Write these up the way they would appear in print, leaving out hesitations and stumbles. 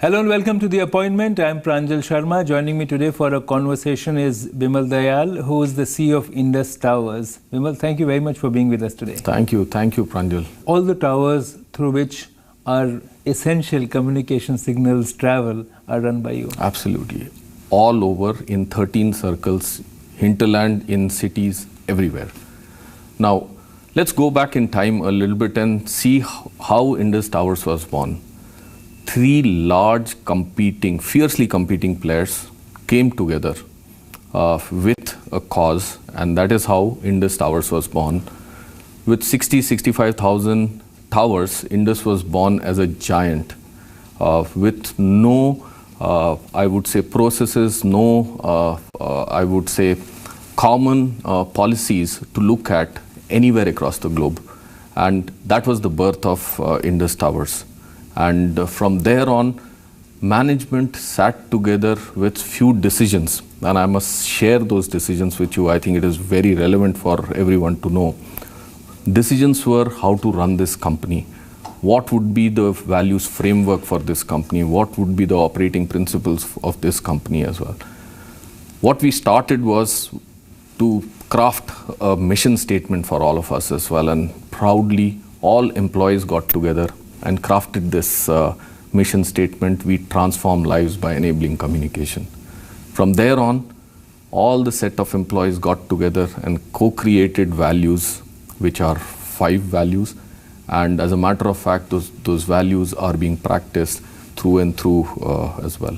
Hello and welcome to The Appointment. I am Pranjal Sharma. Joining me today for a conversation is Bimal Dayal, who is the CEO of Indus Towers. Bimal, thank you very much for being with us today. Thank you, Pranjal. All the towers through which our essential communication signals travel are run by you. Absolutely. All over in 13 circles, hinterland, in cities, everywhere. Now, let's go back in time a little bit and see how Indus Towers was born. Three large fiercely competing players came together with a cause, and that is how Indus Towers was born. With 65,000 towers, Indus was born as a giant with no, I would say, processes, no, I would say, common policies to look at anywhere across the globe. And that was the birth of Indus Towers. And from there on, management sat together with few decisions, and I must share those decisions with you. I think it is very relevant for everyone to know. Decisions were how to run this company, what would be the values framework for this company, what would be the operating principles of this company as well. What we started was to craft a mission statement for all of us as well, and proudly all employees got together and crafted this mission statement: we transform lives by enabling communication. From there on, all the set of employees got together and co-created values, which are 5 values. And as a matter of fact, those values are being practiced through and through as well.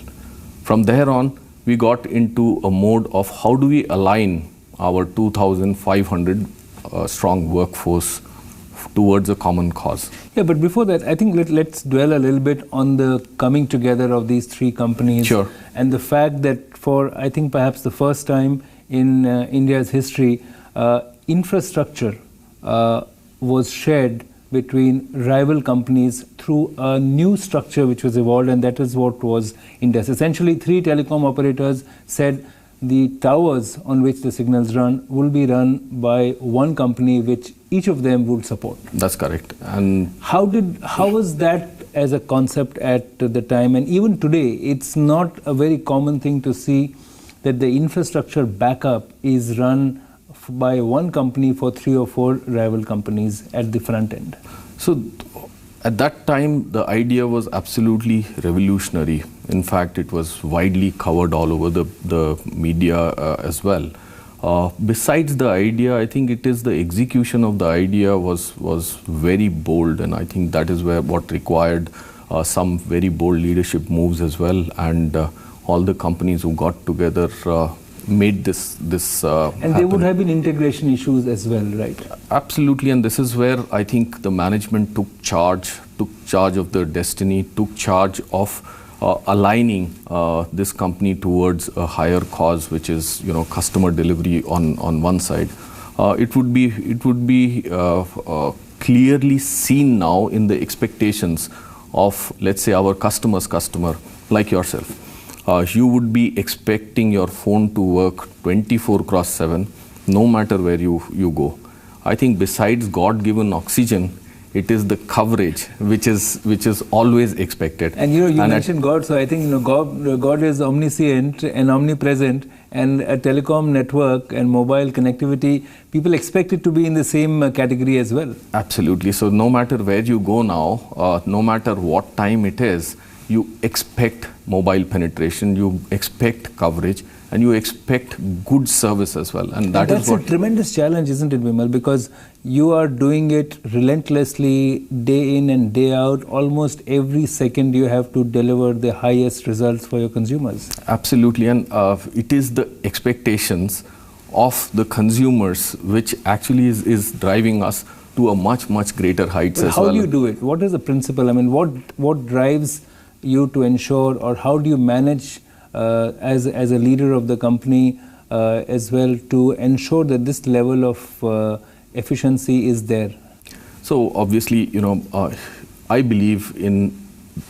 From there on, we got into a mode of how do we align our 2,500 strong workforce towards a common cause. Yeah, but before that, I think let's dwell a little bit on the coming together of these 3 companies. Sure. And the fact that for, I think, perhaps the first time in India's history, infrastructure was shared between rival companies through a new structure which was evolved, and that is what was Indus. Essentially, 3 telecom operators said the towers on which the signals run will be run by one company which each of them would support. That's correct. And how was that as a concept at the time? And even today, it's not a very common thing to see that the infrastructure backup is run by one company for 3 or 4 rival companies at the front end. So at that time, the idea was absolutely revolutionary. In fact, it was widely covered all over the media as well. Besides the idea, I think it is the execution of the idea was very bold, and I think that is what required some very bold leadership moves as well. And all the companies who got together made this and happen. There would have been integration issues as well, right? Absolutely, and this is where I think the management took charge of the destiny, took charge of aligning this company towards a higher cause, which is customer delivery on one side. It would be clearly seen now in the expectations of, let's say, our customer like yourself. You would be expecting your phone to work 24/7, no matter where you go. I think besides God-given oxygen, it is the coverage which is always expected. And you mentioned God, so I think God is omniscient and omnipresent, and a telecom network and mobile connectivity, people expect it to be in the same category as well. Absolutely. So no matter where you go now, no matter what time it is, you expect mobile penetration, you expect coverage, and you expect good service as well. And that's a tremendous challenge, isn't it, Bimal? Because you are doing it relentlessly, day in and day out. Almost every second you have to deliver the highest results for your consumers. Absolutely, and it is the expectations of the consumers which actually is driving us to a much greater heights as well. How do you do it? What is the principle? I mean, what drives you to ensure, or how do you manage as a leader of the company as well to ensure that this level of efficiency is there? So obviously, I believe in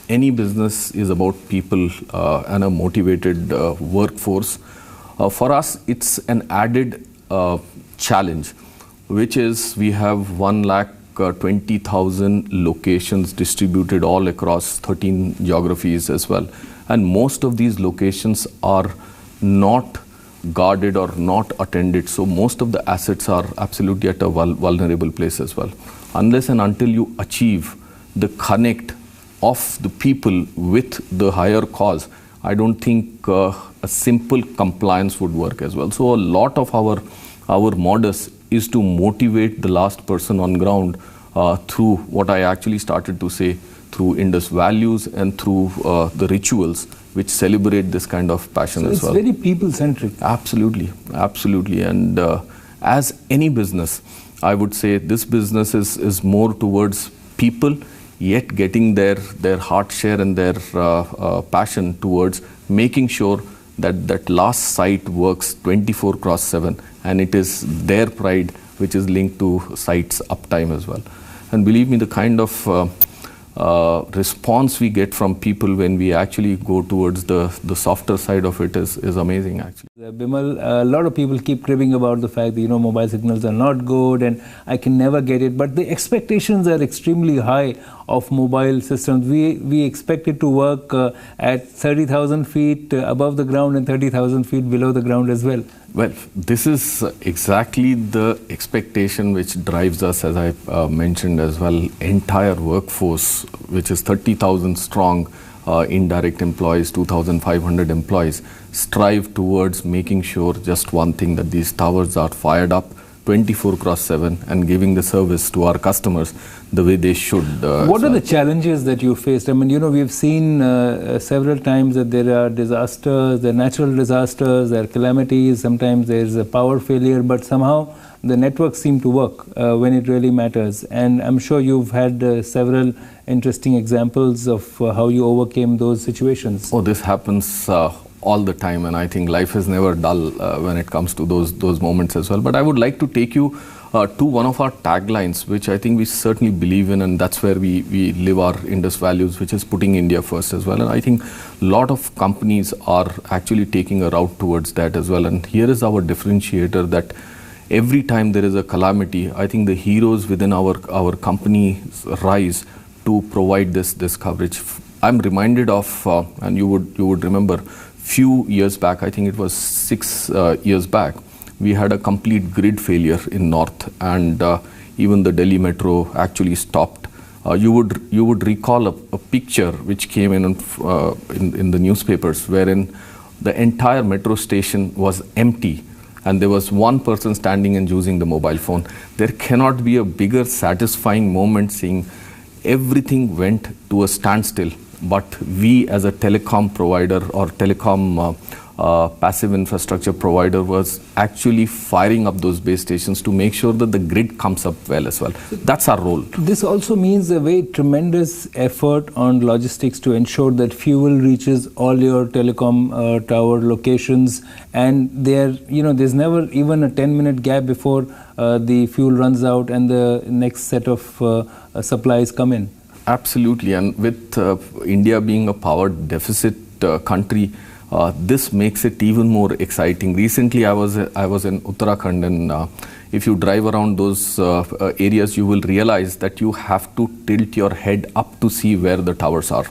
any business is about people and a motivated workforce. For us, it's an added challenge, which is we have 1 lakh 20,000 locations distributed all across 13 geographies as well. And most of these locations are not guarded or not attended. So most of the assets are absolutely at a vulnerable place as well. Unless and until you achieve the connect of the people with the higher cause, I don't think a simple compliance would work as well. So a lot of our modus is to motivate the last person on ground through what I actually started to say, through Indus values and through the rituals which celebrate this kind of passion as well. It's very people-centric. Absolutely, absolutely. And as any business, I would say this business is more towards people, yet getting their heart share and their passion towards making sure that that last site works 24/7, and it is their pride which is linked to site's uptime as well. And believe me, the kind of response we get from people when we actually go towards the softer side of it is amazing actually. Bimal, a lot of people keep cribbing about the fact that mobile signals are not good and I can never get it, but the expectations are extremely high of mobile systems. We expect it to work at 30,000 feet above the ground and 30,000 feet below the ground as well. Well, this is exactly the expectation which drives us, as I mentioned as well. Entire workforce, which is 30,000 strong, indirect employees, 2,500 employees, strive towards making sure just one thing, that these towers are fired up 24/7 and giving the service to our customers the way they should. What are the challenges that you faced? I mean, we've seen several times that there are disasters, there are natural disasters, there are calamities, sometimes there's a power failure, but somehow the networks seem to work when it really matters. And I'm sure you've had several interesting examples of how you overcame those situations. Oh, this happens all the time, and I think life is never dull when it comes to those moments as well. But I would like to take you to one of our taglines, which I think we certainly believe in, and that's where we live our Indus values, which is putting India first as well. And I think a lot of companies are actually taking a route towards that as well. And here is our differentiator, that every time there is a calamity, I think the heroes within our company rise to provide this coverage. I'm reminded of, and you would remember, few years back, I think it was 6 years back, we had a complete grid failure in North, and even the Delhi Metro actually stopped. You would recall a picture which came in the newspapers, wherein the entire metro station was empty, and there was one person standing and using the mobile phone. There cannot be a bigger satisfying moment seeing everything went to a standstill. But we as a telecom provider or telecom passive infrastructure provider was actually firing up those base stations to make sure that the grid comes up well as well. That's our role. This also means a very tremendous effort on logistics to ensure that fuel reaches all your telecom tower locations, and there's never even a 10-minute gap before the fuel runs out and the next set of supplies come in. Absolutely, and with India being a power deficit country, this makes it even more exciting. Recently, I was in Uttarakhand, and if you drive around those areas, you will realize that you have to tilt your head up to see where the towers are.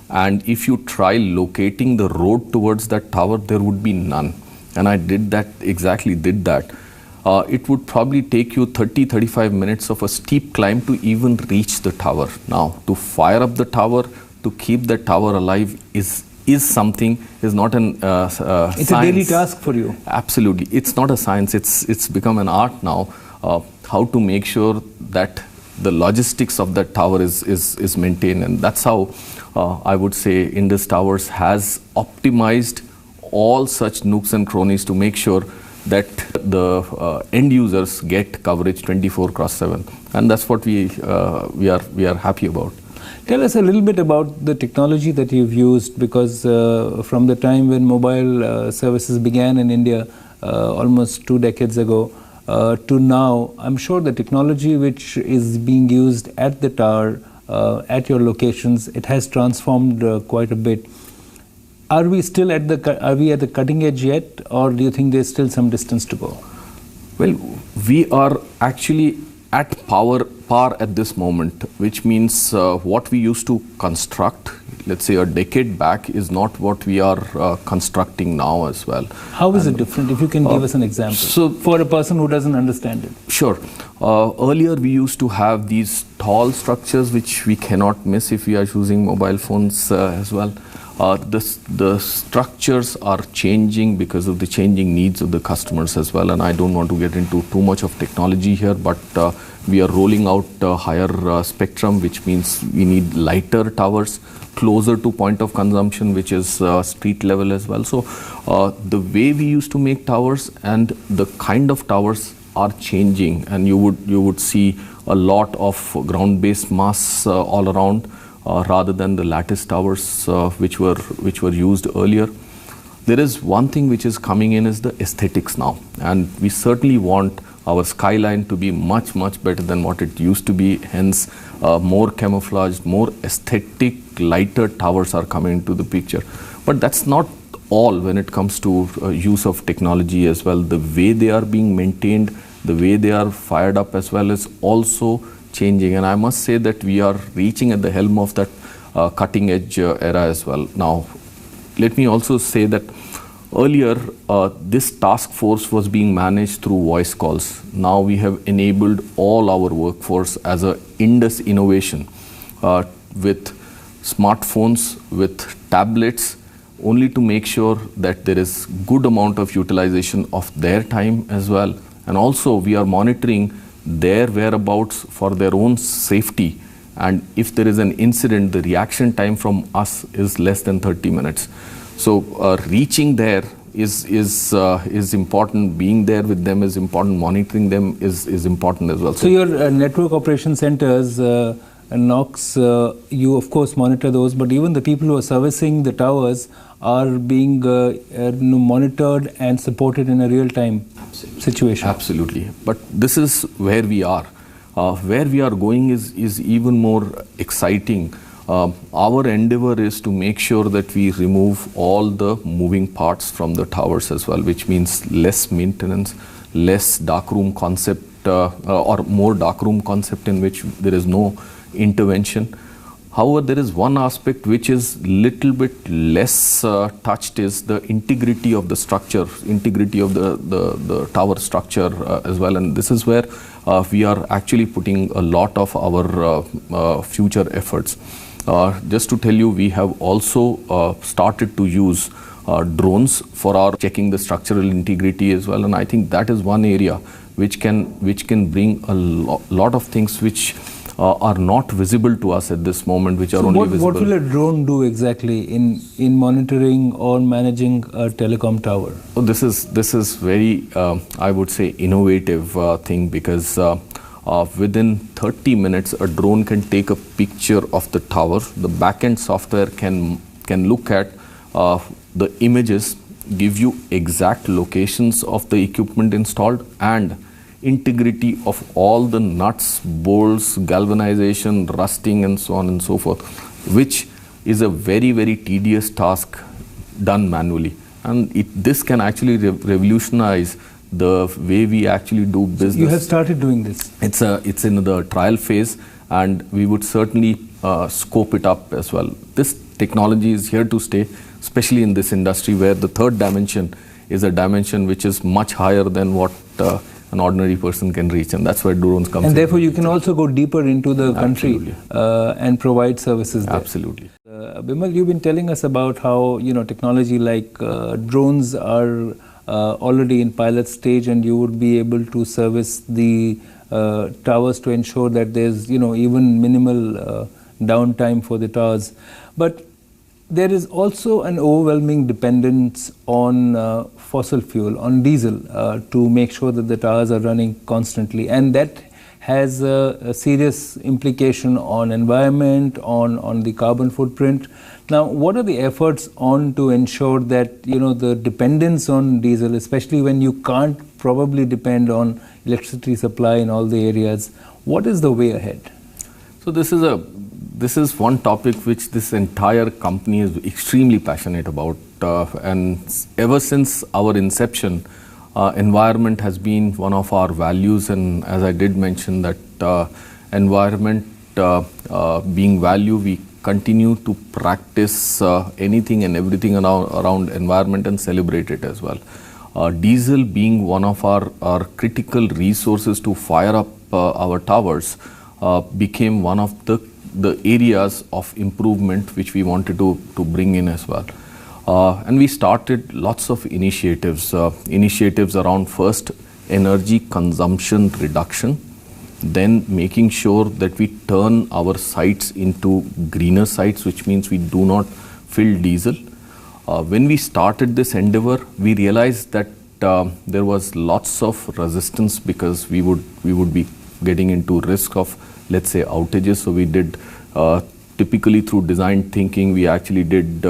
And if you try locating the road towards that tower, there would be none. And I did that. It would probably take you 30-35 minutes of a steep climb to even reach the tower. Now, to fire up the tower, to keep the tower alive is not an it's science. A daily task for you. Absolutely, it's not a science. It's become an art now. How to make sure that the logistics of that tower is maintained, and that's how I would say Indus Towers has optimized all such nooks and crannies to make sure that the end users get coverage 24/7, and that's what we are happy about. Tell us a little bit about the technology that you've used, because from the time when mobile services began in India almost 2 decades ago to now, I'm sure the technology which is being used at the tower, at your locations, it has transformed quite a bit. Are we at the cutting edge yet, or do you think there's still some distance to go? Well, we are actually at par at this moment, which means what we used to construct, let's say a decade back, is not what we are constructing now as well. How is it different? If you can give us an example, so for a person who doesn't understand it. Sure. Earlier we used to have these tall structures which we cannot miss if we are using mobile phones as well. The structures are changing because of the changing needs of the customers as well, and I don't want to get into too much of technology here, but we are rolling out higher spectrum, which means we need lighter towers closer to point of consumption, which is street level as well. So the way we used to make towers and the kind of towers are changing, and you would see a lot of ground-based masts all around. Rather than the lattice towers which were used earlier. There is one thing which is coming in is the aesthetics now, and we certainly want our skyline to be much better than what it used to be. Hence, more camouflaged, more aesthetic, lighter towers are coming into the picture. But that's not all when it comes to use of technology as well. The way they are being maintained, the way they are fired up as well is also changing, and I must say that we are reaching at the helm of that cutting edge era as well. Now, let me also say that earlier this task force was being managed through voice calls. Now we have enabled all our workforce as a Indus innovation with smartphones, with tablets, only to make sure that there is good amount of utilization of their time as well. And also we are monitoring their whereabouts for their own safety, and if there is an incident, the reaction time from us is less than 30 minutes. So reaching there is important, being there with them is important, monitoring them is important as well. So your network operation centers, NOCs, you of course monitor those, but even the people who are servicing the towers are being monitored and supported in a real-time situation. Absolutely. But this is where we are. Where we are going is even more exciting. Our endeavor is to make sure that we remove all the moving parts from the towers as well, which means less maintenance, less darkroom concept or more darkroom concept in which there is no intervention. However, there is one aspect which is little bit less touched, is the integrity of the structure, integrity of the tower structure as well. And this is where we are actually putting a lot of our future efforts. Just to tell you, we have also started to use drones for our checking the structural integrity as well. And I think that is one area which can bring a lot of things which are not visible to us at this moment, which are only visible. What will a drone do exactly in monitoring or managing a telecom tower? So this is very, I would say, innovative thing, because within 30 minutes, a drone can take a picture of the tower. The backend software can look at the images, give you exact locations of the equipment installed, and integrity of all the nuts, bolts, galvanization, rusting, and so on and so forth, which is a very tedious task done manually. And this can actually revolutionize the way we actually do business. You have started doing this. It's in the trial phase, and we would certainly scope it up as well. This technology is here to stay, especially in this industry where the third dimension is a dimension which is much higher than what an ordinary person can reach, and that's where drones come in. And therefore you can also go deeper into the country and provide services there. Absolutely. Bimal, you've been telling us about how technology like drones are already in pilot stage, and you would be able to service the towers to ensure that there's even minimal downtime for the towers. But there is also an overwhelming dependence on fossil fuel, on diesel, to make sure that the towers are running constantly, and that has a serious implication on environment, on the carbon footprint. Now, what are the efforts on to ensure that the dependence on diesel, especially when you can't probably depend on electricity supply in all the areas, what is the way ahead? So this is one topic which this entire company is extremely passionate about, and ever since our inception, Environment has been one of our values, and as I did mention that environment being value, we continue to practice anything and everything around environment and celebrate it as well. Diesel being one of our critical resources to fire up our towers became one of the areas of improvement which we wanted to bring in as well. And we started lots of initiatives around first energy consumption reduction, then making sure that we turn our sites into greener sites, which means we do not fill diesel. When we started this endeavor, we realized that there was lots of resistance because we would be getting into risk of, let's say, outages. So we did typically through design thinking, we actually did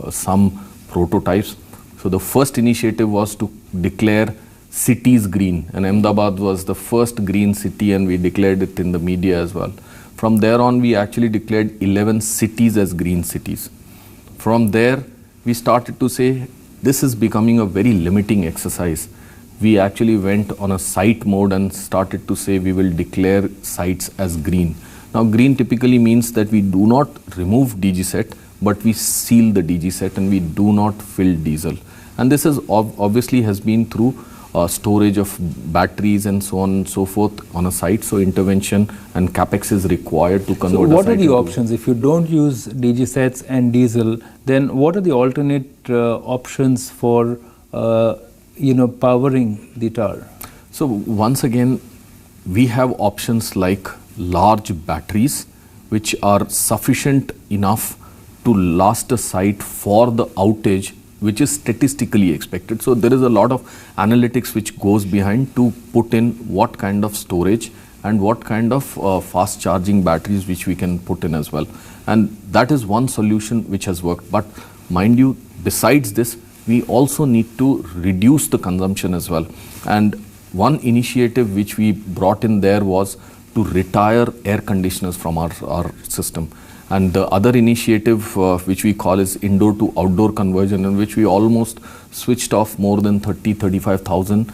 some prototypes. So the first initiative was to declare cities green, and Ahmedabad was the first green city, and we declared it in the media as well. From there on, we actually declared 11 cities as green cities. From there, we started to say this is becoming a very limiting exercise. We actually went on a site mode and started to say we will declare sites as green. Now, green typically means that we do not remove DG set, but we seal the DG set and we do not fill diesel. And this is obviously has been through storage of batteries and so on and so forth on a site. So intervention and capex is required to convert. So what are the options if you don't use DG sets and diesel? Then what are the alternate options for powering the tower? So once again, we have options like large batteries, which are sufficient enough to last a site for the outage, which is statistically expected. So there is a lot of analytics which goes behind to put in what kind of storage and what kind of fast charging batteries which we can put in as well. And that is one solution which has worked. But mind you, besides this, we also need to reduce the consumption as well. And one initiative which we brought in there was to retire air conditioners from our system. And the other initiative which we call is indoor to outdoor conversion, in which we almost switched off more than 35,000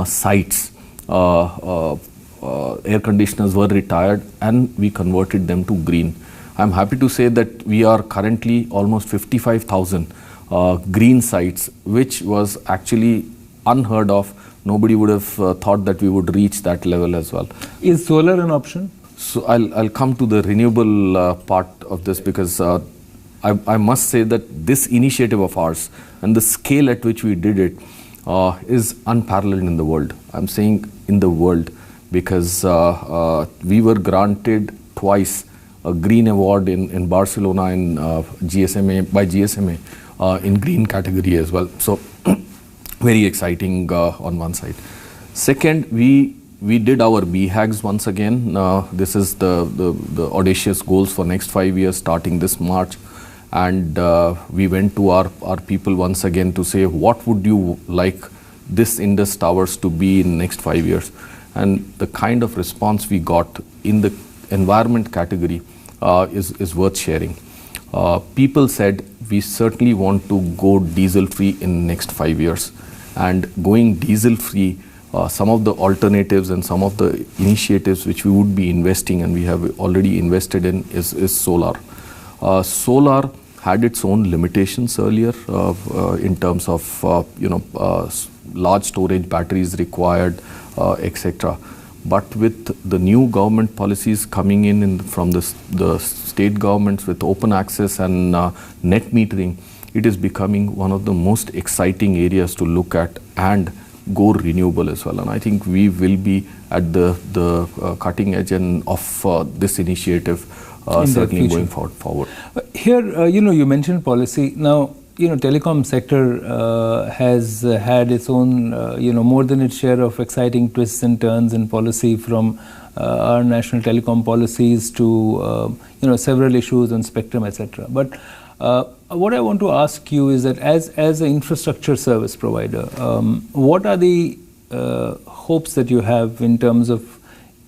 sites. Air conditioners were retired and we converted them to green. I'm happy to say that we are currently almost 55,000 green sites, which was actually unheard of. Nobody would have thought that we would reach that level as well. Is solar an option? So I'll come to the renewable part of this, because I must say that this initiative of ours and the scale at which we did it is unparalleled in the world. I'm saying in the world because we were granted twice a green award in Barcelona in GSMA by GSMA in green category as well. So very exciting on one side. Second, we did our BHAGs once again. This is the audacious goals for next 5 years starting this March. And we went to our people once again to say, what would you like this Indus Towers to be in next 5 years? And the kind of response we got in the environment category is worth sharing. People said, we certainly want to go diesel free in next 5 years. And going diesel free, some of the alternatives and some of the initiatives which we would be investing, and we have already invested in, is solar. Solar had its own limitations earlier in terms of large storage batteries required, etc. But with the new government policies coming in from the state governments with open access and net metering, it is becoming one of the most exciting areas to look at and go renewable as well. And I think we will be at the cutting edge of this initiative certainly going forward. Here, you mentioned policy. Now, telecom sector has had its own, more than its share of exciting twists and turns in policy, from our national telecom policies to, several issues on spectrum, etc. But what I want to ask you is that as an infrastructure service provider, what are the hopes that you have in terms of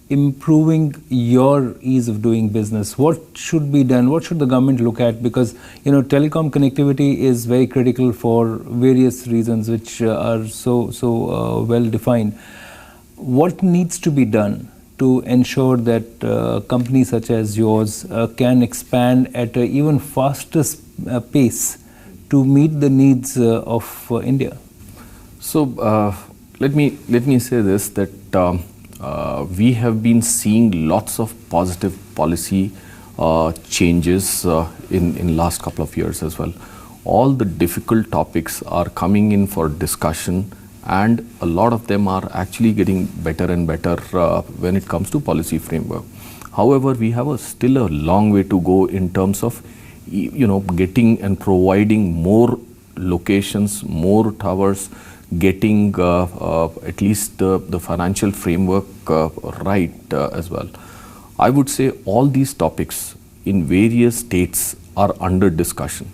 improving your ease of doing business? What should be done? What should the government look at? Because telecom connectivity is very critical for various reasons which are so well defined. What needs to be done to ensure that companies such as yours can expand at an even faster pace to meet the needs of India? So let me say this, that we have been seeing lots of positive policy changes in last couple of years as well. All the difficult topics are coming in for discussion, and a lot of them are actually getting better and better when it comes to policy framework. However, we have still a long way to go in terms of getting and providing more locations, more towers, getting at least the financial framework right as well. I would say all these topics in various states are under discussion.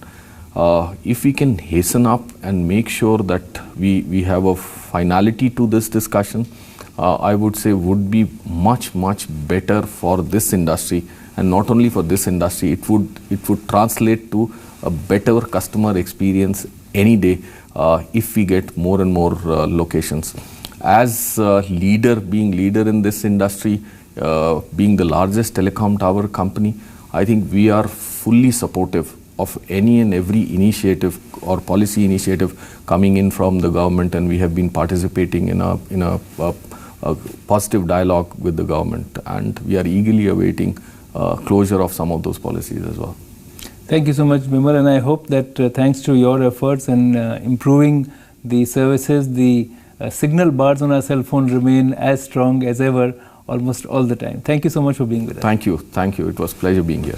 If we can hasten up and make sure that we have a finality to this discussion, I would say would be much better for this industry, and not only for this industry, it would translate to a better customer experience any day if we get more and more locations. As being leader in this industry, being the largest telecom tower company, I think we are fully supportive of any and every initiative or policy initiative coming in from the government, and we have been participating in a positive dialogue with the government, and we are eagerly awaiting closure of some of those policies as well. Thank you so much, Bimal, and I hope that thanks to your efforts and improving the services, the signal bars on our cell phone remain as strong as ever almost all the time. Thank you so much for being with us. Thank you. It was a pleasure being here.